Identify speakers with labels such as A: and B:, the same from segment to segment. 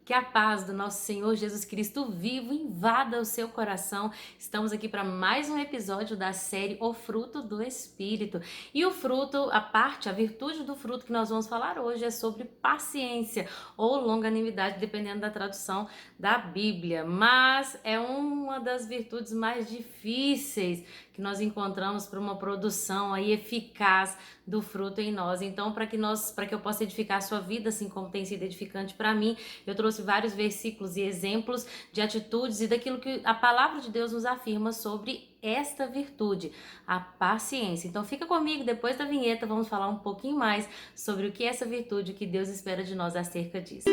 A: Que a paz do nosso Senhor Jesus Cristo vivo invada o seu coração. Estamos aqui para mais um episódio da série O Fruto do Espírito. E o fruto, a virtude do fruto que nós vamos falar hoje é sobre paciência ou longanimidade, dependendo da tradução da Bíblia. Mas é uma das virtudes mais difíceis que nós encontramos para uma produção aí eficaz do fruto em nós. Então, para que eu possa edificar a sua vida, assim como tem sido edificante para mim, eu trouxe vários versículos e exemplos de atitudes e daquilo que a palavra de Deus nos afirma sobre esta virtude, a paciência. Então fica comigo, depois da vinheta vamos falar um pouquinho mais sobre o que é essa virtude, o que Deus espera de nós acerca disso.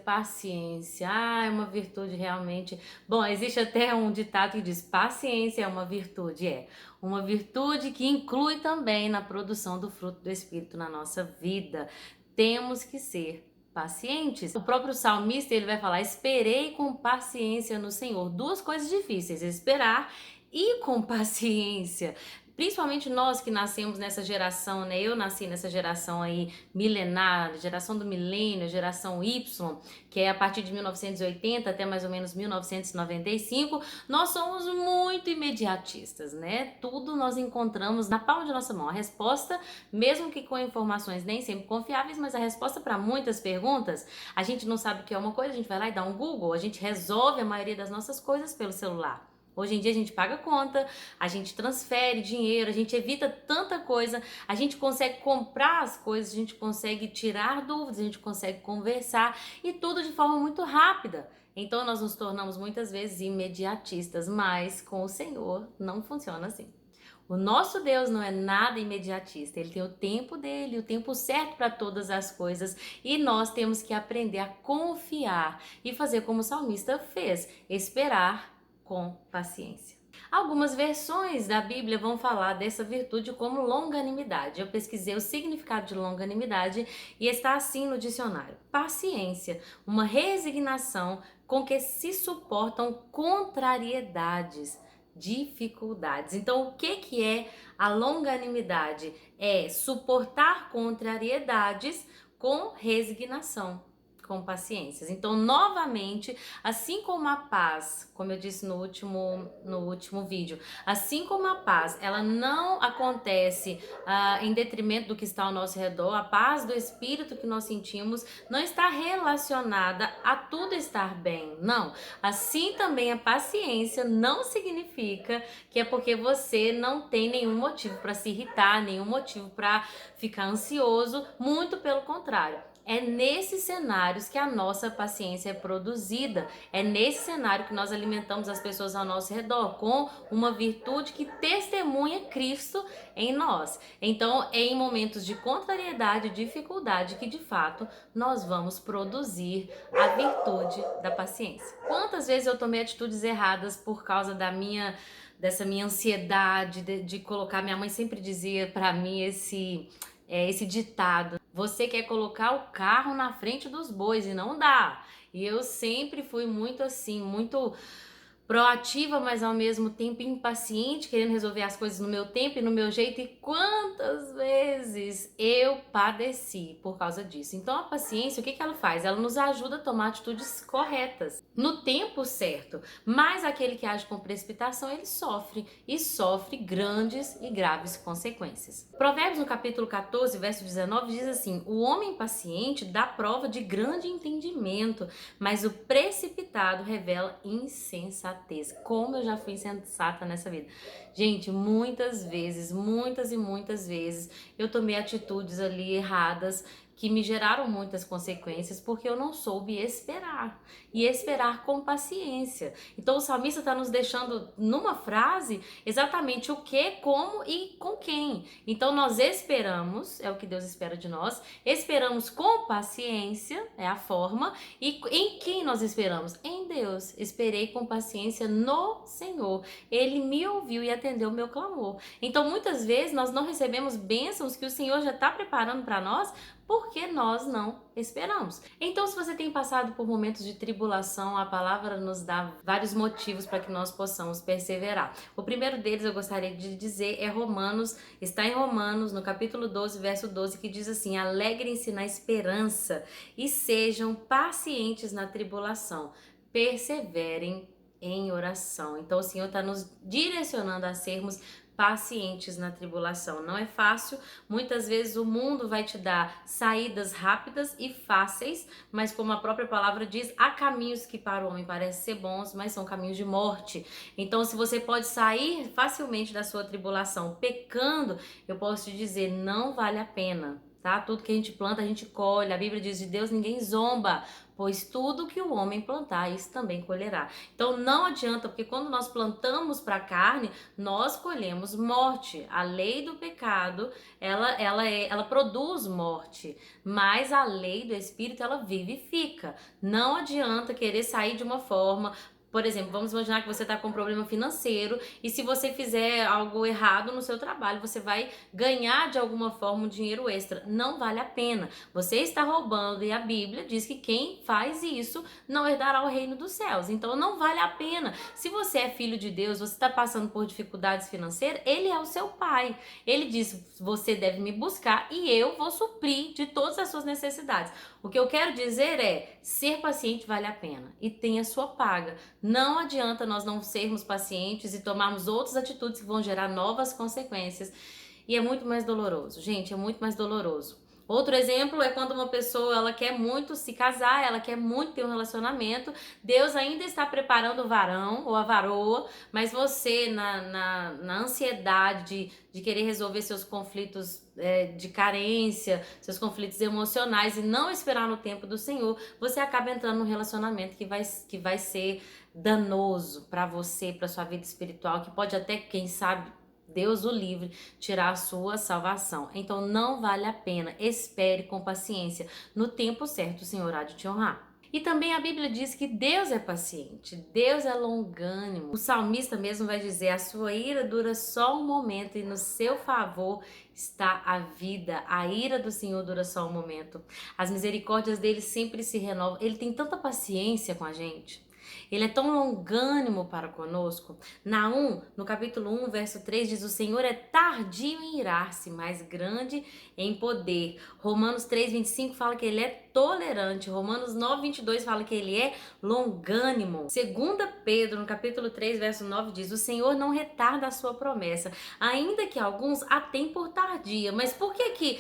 A: Paciência. Ah, é uma virtude realmente. Bom, existe até um ditado que diz: paciência é uma virtude. É uma virtude que inclui também na produção do fruto do Espírito na nossa vida. Temos que ser pacientes. O próprio salmista ele vai falar: esperei com paciência no Senhor. Duas coisas difíceis: esperar e com paciência. Principalmente nós que nascemos nessa geração, né? Eu nasci nessa geração aí milenar, geração do milênio, geração Y, que é a partir de 1980 até mais ou menos 1995. Nós somos muito imediatistas, né? Tudo nós encontramos na palma de nossa mão. A resposta, mesmo que com informações nem sempre confiáveis, mas a resposta para muitas perguntas, a gente não sabe o que é uma coisa, a gente vai lá e dá um Google, a gente resolve a maioria das nossas coisas pelo celular. Hoje em dia a gente paga conta, a gente transfere dinheiro, a gente evita tanta coisa, a gente consegue comprar as coisas, a gente consegue tirar dúvidas, a gente consegue conversar e tudo de forma muito rápida. Então nós nos tornamos muitas vezes imediatistas, mas com o Senhor não funciona assim. O nosso Deus não é nada imediatista, Ele tem o tempo dele, o tempo certo para todas as coisas e nós temos que aprender a confiar e fazer como o salmista fez, esperar com paciência. Algumas versões da Bíblia vão falar dessa virtude como longanimidade. Eu pesquisei o significado de longanimidade e está assim no dicionário: paciência, uma resignação com que se suportam contrariedades, dificuldades. Então, o que é a longanimidade? É suportar contrariedades com resignação, com paciências. Então, novamente, assim como a paz, como eu disse no último vídeo, assim como a paz, ela não acontece em detrimento do que está ao nosso redor, a paz do Espírito que nós sentimos não está relacionada a tudo estar bem, não. Assim também a paciência não significa que é porque você não tem nenhum motivo para se irritar, nenhum motivo para ficar ansioso, muito pelo contrário. É nesses cenários que a nossa paciência é produzida, é nesse cenário que nós alimentamos as pessoas ao nosso redor com uma virtude que testemunha Cristo em nós. Então, é em momentos de contrariedade, dificuldade, que de fato nós vamos produzir a virtude da paciência. Quantas vezes eu tomei atitudes erradas por causa dessa minha ansiedade de colocar. Minha mãe sempre dizia para mim esse ditado: você quer colocar o carro na frente dos bois e não dá. E eu sempre fui muito assim, muito proativa, mas ao mesmo tempo impaciente, querendo resolver as coisas no meu tempo e no meu jeito. E quantas vezes eu padeci por causa disso. Então a paciência, o que ela faz? Ela nos ajuda a tomar atitudes corretas, no tempo certo. Mas aquele que age com precipitação, ele sofre, e sofre grandes e graves consequências. Provérbios, no capítulo 14, verso 19, diz assim: o homem paciente dá prova de grande entendimento, mas o precipitado revela insensatez. Como eu já fui insensata nessa vida. Gente, muitas e muitas vezes eu tomei atitudes ali erradas que me geraram muitas consequências porque eu não soube esperar, e esperar com paciência. Então o salmista está nos deixando numa frase exatamente o que, como e com quem. Então nós esperamos, é o que Deus espera de nós, esperamos com paciência, é a forma, e em quem nós esperamos? Em Deus. Esperei com paciência no Senhor, Ele me ouviu e atendeu o meu clamor. Então muitas vezes nós não recebemos bênçãos que o Senhor já está preparando para nós. Por porque nós não esperamos. Então, se você tem passado por momentos de tribulação, a palavra nos dá vários motivos para que nós possamos perseverar. O primeiro deles eu gostaria de dizer é Romanos, está em Romanos, no capítulo 12, verso 12, que diz assim: alegrem-se na esperança e sejam pacientes na tribulação, perseverem em oração. Então o Senhor está nos direcionando a sermos pacientes na tribulação. Não é fácil, muitas vezes o mundo vai te dar saídas rápidas e fáceis, mas como a própria palavra diz, há caminhos que para o homem parecem ser bons, mas são caminhos de morte. Então se você pode sair facilmente da sua tribulação pecando, eu posso te dizer, não vale a pena. Tá? Tudo que a gente planta, a gente colhe. A Bíblia diz: de Deus ninguém zomba, pois tudo que o homem plantar, isso também colherá. Então não adianta, porque quando nós plantamos para a carne, nós colhemos morte. A lei do pecado, ela produz morte, mas a lei do Espírito, ela vivifica. Não adianta querer sair de uma forma. Por exemplo, vamos imaginar que você está com um problema financeiro e se você fizer algo errado no seu trabalho, você vai ganhar de alguma forma um dinheiro extra. Não vale a pena. Você está roubando e a Bíblia diz que quem faz isso não herdará o reino dos céus. Então não vale a pena. Se você é filho de Deus, você está passando por dificuldades financeiras, Ele é o seu Pai. Ele diz: você deve me buscar e eu vou suprir de todas as suas necessidades. O que eu quero dizer é, ser paciente vale a pena e tem a sua paga. Não adianta nós não sermos pacientes e tomarmos outras atitudes que vão gerar novas consequências. E é muito mais doloroso, gente, é muito mais doloroso. Outro exemplo é quando uma pessoa ela quer muito se casar, ela quer muito ter um relacionamento, Deus ainda está preparando o varão ou a varoa, mas você na ansiedade de querer resolver seus conflitos de carência, seus conflitos emocionais e não esperar no tempo do Senhor, você acaba entrando num relacionamento que vai ser danoso para você, para sua vida espiritual, que pode até, quem sabe, Deus o livre, tirar a sua salvação. Então não vale a pena. Espere com paciência. No tempo certo o Senhor há de te honrar. E também a Bíblia diz que Deus é paciente, Deus é longânimo. O salmista mesmo vai dizer: a sua ira dura só um momento e no seu favor está a vida. A ira do Senhor dura só um momento. As misericórdias dele sempre se renovam. Ele tem tanta paciência com a gente. Ele é tão longânimo para conosco. Naum, no capítulo 1, verso 3, diz: o Senhor é tardio em irar-se, mas grande em poder. Romanos 3:25 fala que ele é tolerante. Romanos 9:22 fala que ele é longânimo. 2 Pedro, no capítulo 3, verso 9, diz: o Senhor não retarda a sua promessa, ainda que alguns a têm por tardia. Mas por que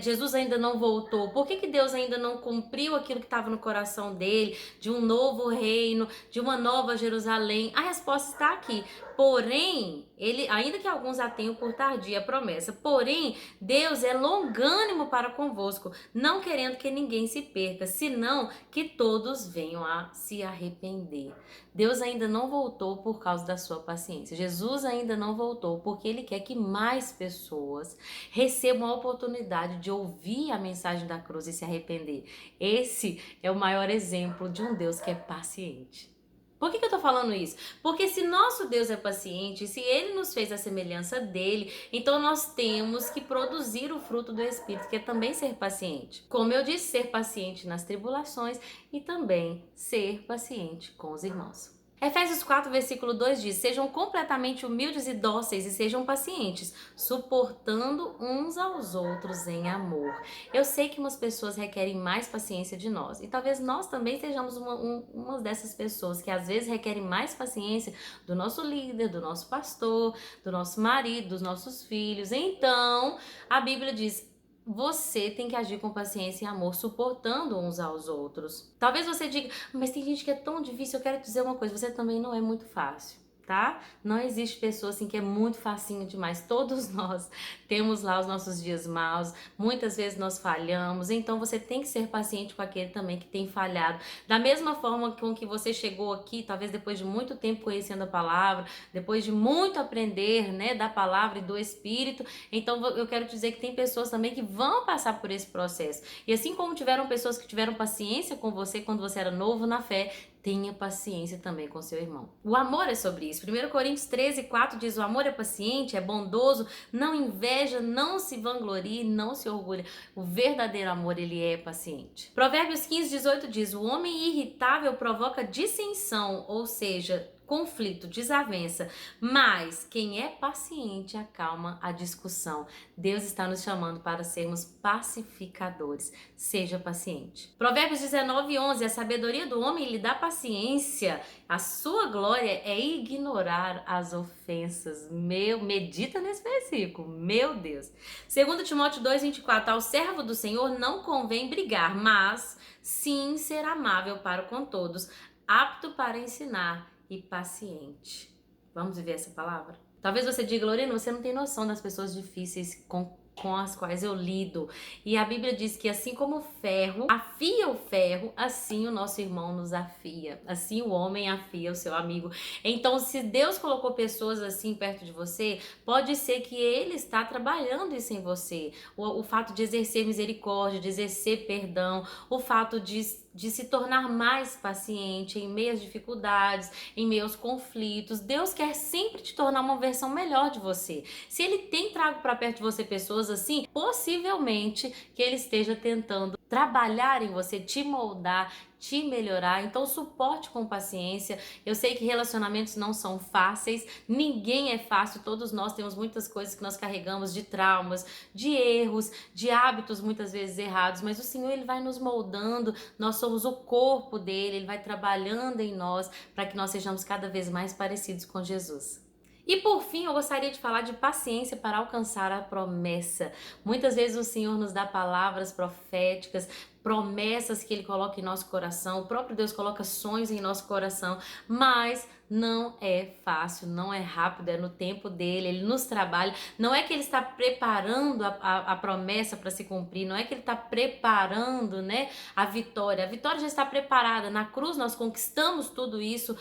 A: Jesus ainda não voltou? Por que Deus ainda não cumpriu aquilo que estava no coração dele, de um novo reino, de uma nova Jerusalém? A resposta está aqui. Porém, ele, ainda que alguns a tenham por tardia a promessa, porém, Deus é longânimo para convosco, não querendo que ninguém se perca, senão que todos venham a se arrepender. Deus ainda não voltou por causa da sua paciência. Jesus ainda não voltou porque Ele quer que mais pessoas recebam a oportunidade de ouvir a mensagem da cruz e se arrepender. Esse é o maior exemplo de um Deus que é paciente. Por que eu tô falando isso? Porque se nosso Deus é paciente, se Ele nos fez a semelhança dele, então nós temos que produzir o fruto do Espírito, que é também ser paciente. Como eu disse, ser paciente nas tribulações e também ser paciente com os irmãos. Efésios 4, versículo 2 diz: sejam completamente humildes e dóceis e sejam pacientes, suportando uns aos outros em amor. Eu sei que umas pessoas requerem mais paciência de nós e talvez nós também sejamos uma dessas pessoas que às vezes requerem mais paciência do nosso líder, do nosso pastor, do nosso marido, dos nossos filhos. Então, a Bíblia diz: você tem que agir com paciência e amor, suportando uns aos outros. Talvez você diga: mas tem gente que é tão difícil. Eu quero te dizer uma coisa: você também não é muito fácil, tá? Não existe pessoa assim que é muito facinho demais. Todos nós temos lá os nossos dias maus, muitas vezes nós falhamos, então você tem que ser paciente com aquele também que tem falhado. Da mesma forma com que você chegou aqui, talvez depois de muito tempo conhecendo a palavra, depois de muito aprender, né, da palavra e do Espírito, então eu quero te dizer que tem pessoas também que vão passar por esse processo. E assim como tiveram pessoas que tiveram paciência com você quando você era novo na fé, tenha paciência também com seu irmão. O amor é sobre isso. 1 Coríntios 13:4 diz: o amor é paciente, é bondoso, não inveja, não se vangloria, não se orgulha. O verdadeiro amor, ele é paciente. Provérbios 15:18 diz: o homem irritável provoca dissensão, ou seja, conflito, desavença, mas quem é paciente acalma a discussão. Deus está nos chamando para sermos pacificadores. Seja paciente. Provérbios 19:11, a sabedoria do homem lhe dá paciência, a sua glória é ignorar as ofensas. Medita nesse versículo, meu Deus. 2 Timóteo 2:24, ao servo do Senhor não convém brigar, mas sim ser amável para com todos, apto para ensinar e paciente. Vamos viver essa palavra? Talvez você diga, Lorena, você não tem noção das pessoas difíceis com as quais eu lido. E a Bíblia diz que assim como o ferro afia o ferro, assim o nosso irmão nos afia. Assim o homem afia o seu amigo. Então, se Deus colocou pessoas assim perto de você, pode ser que Ele está trabalhando isso em você. O fato de exercer misericórdia, de exercer perdão, o fato de se tornar mais paciente em meio às dificuldades, em meio aos conflitos. Deus quer sempre te tornar uma versão melhor de você. Se Ele tem trago para perto de você pessoas assim, possivelmente que Ele esteja tentando trabalhar em você, te moldar, te melhorar. Então suporte com paciência. Eu sei que relacionamentos não são fáceis, ninguém é fácil, todos nós temos muitas coisas que nós carregamos de traumas, de erros, de hábitos muitas vezes errados, mas o Senhor, Ele vai nos moldando, nós somos o corpo dele, Ele vai trabalhando em nós para que nós sejamos cada vez mais parecidos com Jesus. E por fim, eu gostaria de falar de paciência para alcançar a promessa. Muitas vezes o Senhor nos dá palavras proféticas, promessas que Ele coloca em nosso coração, o próprio Deus coloca sonhos em nosso coração, mas não é fácil, não é rápido, é no tempo dele, Ele nos trabalha. Não é que Ele está preparando a promessa para se cumprir, não é que Ele está preparando, né, a vitória já está preparada. Na cruz nós conquistamos tudo isso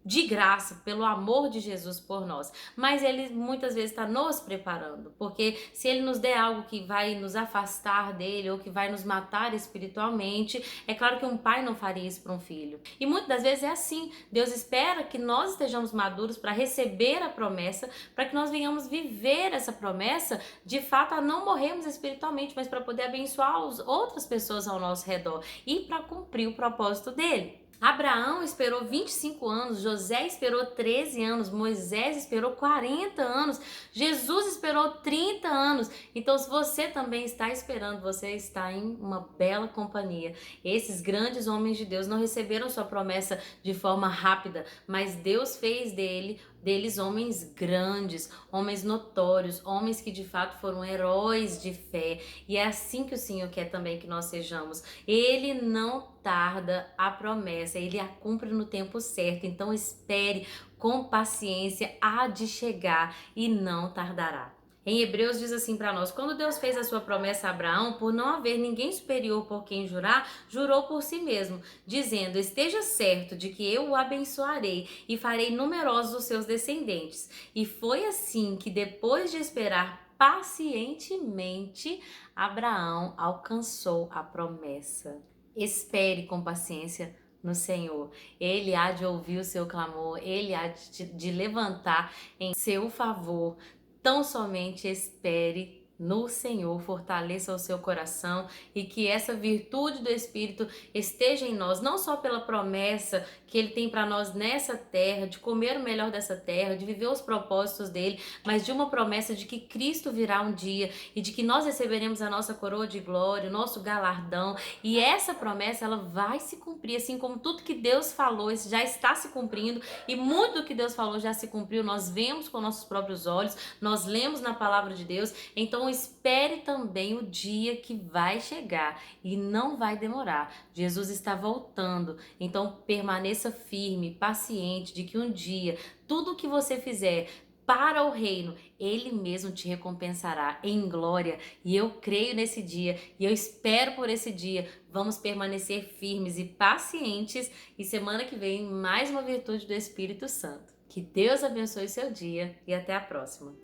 A: de graça, pelo amor de Jesus por nós. Mas Ele muitas vezes está nos preparando, porque se Ele nos der algo que vai nos afastar dele ou que vai nos matar espiritualmente, é claro que um pai não faria isso para um filho. E muitas das vezes é assim, Deus espera que nós estejamos maduros para receber a promessa, para que nós venhamos viver essa promessa, de fato, a não morrermos espiritualmente, mas para poder abençoar outras pessoas ao nosso redor e para cumprir o propósito dele. Abraão esperou 25 anos, José esperou 13 anos, Moisés esperou 40 anos, Jesus esperou 30 anos. Então, se você também está esperando, você está em uma bela companhia. Esses grandes homens de Deus não receberam sua promessa de forma rápida, mas Deus fez deles homens grandes, homens notórios, homens que de fato foram heróis de fé. E é assim que o Senhor quer também que nós sejamos. Ele não tarda a promessa, Ele a cumpre no tempo certo. Então espere com paciência, há de chegar e não tardará. Em Hebreus diz assim para nós: quando Deus fez a sua promessa a Abraão, por não haver ninguém superior por quem jurar, jurou por si mesmo, dizendo: esteja certo de que eu o abençoarei e farei numerosos os seus descendentes. E foi assim que, depois de esperar pacientemente, Abraão alcançou a promessa. Espere com paciência no Senhor. Ele há de ouvir o seu clamor, Ele há de levantar em seu favor. Tão somente espere no Senhor, fortaleça o seu coração e que essa virtude do Espírito esteja em nós, não só pela promessa que Ele tem para nós nessa terra, de comer o melhor dessa terra, de viver os propósitos dEle, mas de uma promessa de que Cristo virá um dia e de que nós receberemos a nossa coroa de glória, o nosso galardão, e essa promessa ela vai se cumprir, assim como tudo que Deus falou, isso já está se cumprindo, e muito do que Deus falou já se cumpriu, nós vemos com nossos próprios olhos, nós lemos na palavra de Deus. Então espere também o dia que vai chegar e não vai demorar. Jesus está voltando, então permaneça firme, paciente, de que um dia tudo o que você fizer para o reino, Ele mesmo te recompensará em glória. E eu creio nesse dia e eu espero por esse dia. Vamos permanecer firmes e pacientes, e semana que vem mais uma virtude do Espírito Santo. Que Deus abençoe seu dia e até a próxima.